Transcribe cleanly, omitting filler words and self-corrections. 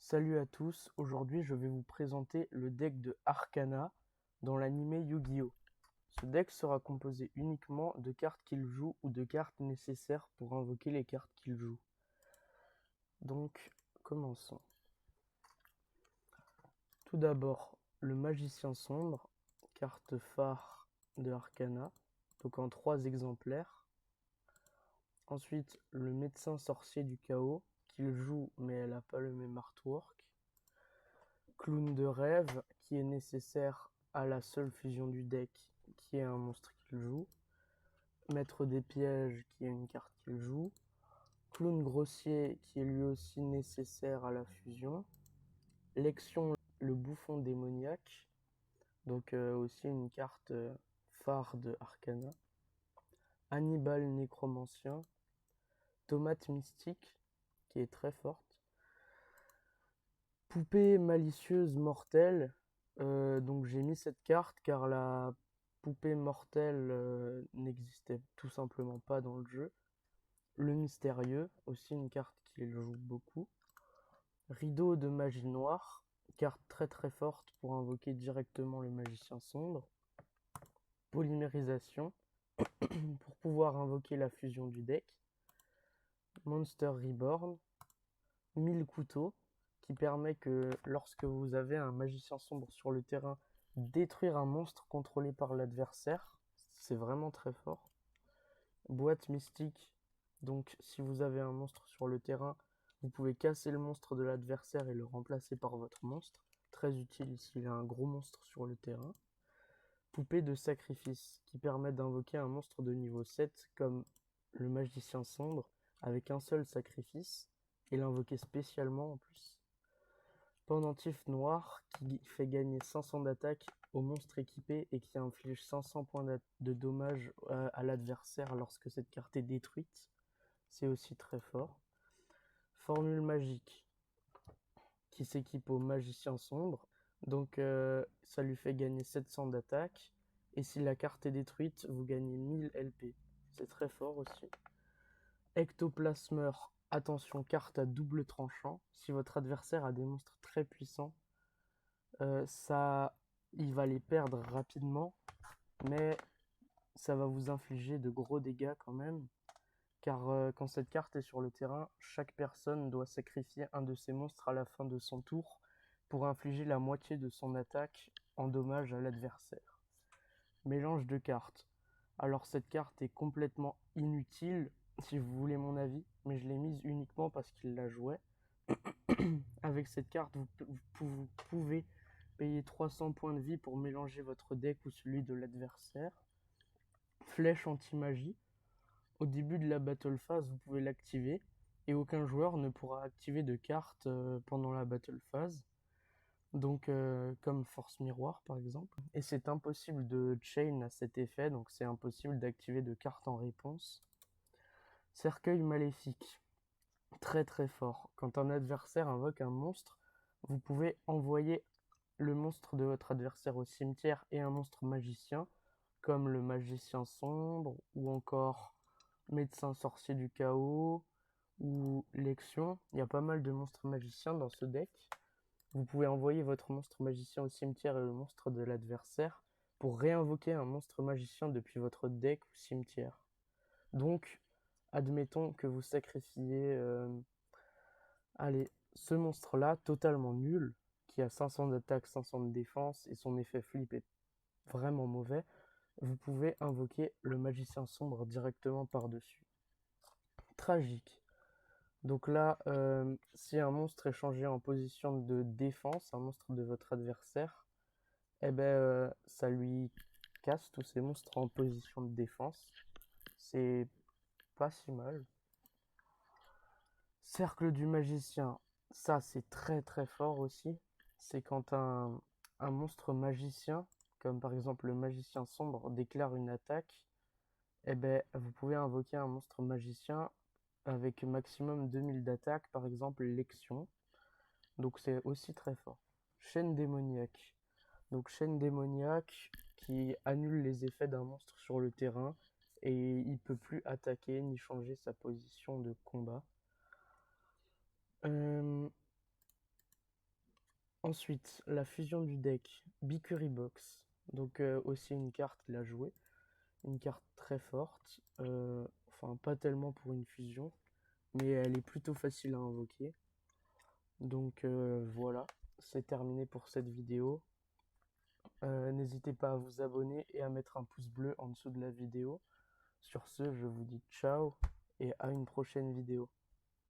Salut à tous, aujourd'hui je vais vous présenter le deck de Arcana dans l'anime Yu-Gi-Oh! Ce deck sera composé uniquement de cartes qu'il joue ou de cartes nécessaires pour invoquer les cartes qu'il joue. Donc, commençons. Tout d'abord, le Magicien Sombre, carte phare de Arcana, donc en 3 exemplaires. Ensuite, le Médecin Sorcier du Chaos, qu'il joue mais elle n'a pas le même artwork. Clown de rêve, qui est nécessaire à la seule fusion du deck, qui est un monstre qu'il joue. Maître des pièges, qui est une carte qu'il joue. Clown grossier, qui est lui aussi nécessaire à la fusion. Lexion, le bouffon démoniaque, donc aussi une carte phare de Arcana. Hannibal nécromancien. Tomate mystique, qui est très forte. Poupée malicieuse mortelle. Donc j'ai mis cette carte car la poupée mortelle n'existait tout simplement pas dans le jeu. Le mystérieux, aussi une carte qui joue beaucoup. Rideau de magie noire, carte très très forte pour invoquer directement le magicien sombre. Polymérisation, pour pouvoir invoquer la fusion du deck. Monster Reborn. 1000 couteaux, qui permet que lorsque vous avez un magicien sombre sur le terrain, détruire un monstre contrôlé par l'adversaire. C'est vraiment très fort. Boîte mystique, donc si vous avez un monstre sur le terrain, vous pouvez casser le monstre de l'adversaire et le remplacer par votre monstre. Très utile s'il y a un gros monstre sur le terrain. Poupée de sacrifice, qui permet d'invoquer un monstre de niveau 7 comme le magicien sombre avec un seul sacrifice et l'invoquer spécialement en plus. Pendentif noir, qui fait gagner 500 d'attaque au monstre équipé et qui inflige 500 points de dommages à l'adversaire lorsque cette carte est détruite. C'est aussi très fort. Formule magique, qui s'équipe au magicien sombre. Donc ça lui fait gagner 700 d'attaque. Et si la carte est détruite, vous gagnez 1000 LP. C'est très fort aussi. Ectoplasmeur, attention, carte à double tranchant. Si votre adversaire a des monstres très puissants, il va les perdre rapidement, mais ça va vous infliger de gros dégâts quand même. Car quand cette carte est sur le terrain, chaque personne doit sacrifier un de ses monstres à la fin de son tour pour infliger la moitié de son attaque en dommage à l'adversaire. Mélange de cartes. Alors cette carte est complètement inutile, si vous voulez mon avis, mais je l'ai mise uniquement parce qu'il la jouait. Avec cette carte, vous pouvez payer 300 points de vie pour mélanger votre deck ou celui de l'adversaire. Flèche anti-magie. Au début de la battle phase, vous pouvez l'activer et aucun joueur ne pourra activer de carte pendant la battle phase. Donc comme Force Miroir par exemple. Et c'est impossible de chain à cet effet, donc c'est impossible d'activer de carte en réponse. Cercueil maléfique. Très très fort. Quand un adversaire invoque un monstre, vous pouvez envoyer le monstre de votre adversaire au cimetière et un monstre magicien, comme le magicien sombre, ou encore médecin sorcier du chaos, ou Lexion. Il y a pas mal de monstres magiciens dans ce deck. Vous pouvez envoyer votre monstre magicien au cimetière et le monstre de l'adversaire pour réinvoquer un monstre magicien depuis votre deck ou cimetière. Donc, admettons que vous sacrifiez allez, ce monstre-là, totalement nul, qui a 500 d'attaque, 500 de défense, et son effet flip est vraiment mauvais, vous pouvez invoquer le magicien sombre directement par-dessus. Tragique. Donc là, si un monstre est changé en position de défense, un monstre de votre adversaire, eh ben, ça lui casse tous ces monstres en position de défense. C'est pas si mal. Cercle du magicien, ça c'est très très fort aussi. C'est quand un monstre magicien, comme par exemple le magicien sombre, déclare une attaque, eh ben, vous pouvez invoquer un monstre magicien avec maximum 2000 d'attaque, par exemple Lexion. Donc c'est aussi très fort. Chaîne démoniaque. Donc chaîne démoniaque qui annule les effets d'un monstre sur le terrain et il peut plus attaquer ni changer sa position de combat. Euh, Ensuite, la fusion du deck Bikury Box. Donc aussi une carte qu'il a jouée. Une carte très forte. Enfin, pas tellement pour une fusion, mais elle est plutôt facile à invoquer. Donc voilà, c'est terminé pour cette vidéo. N'hésitez pas à vous abonner et à mettre un pouce bleu en dessous de la vidéo. Sur ce, je vous dis ciao et à une prochaine vidéo.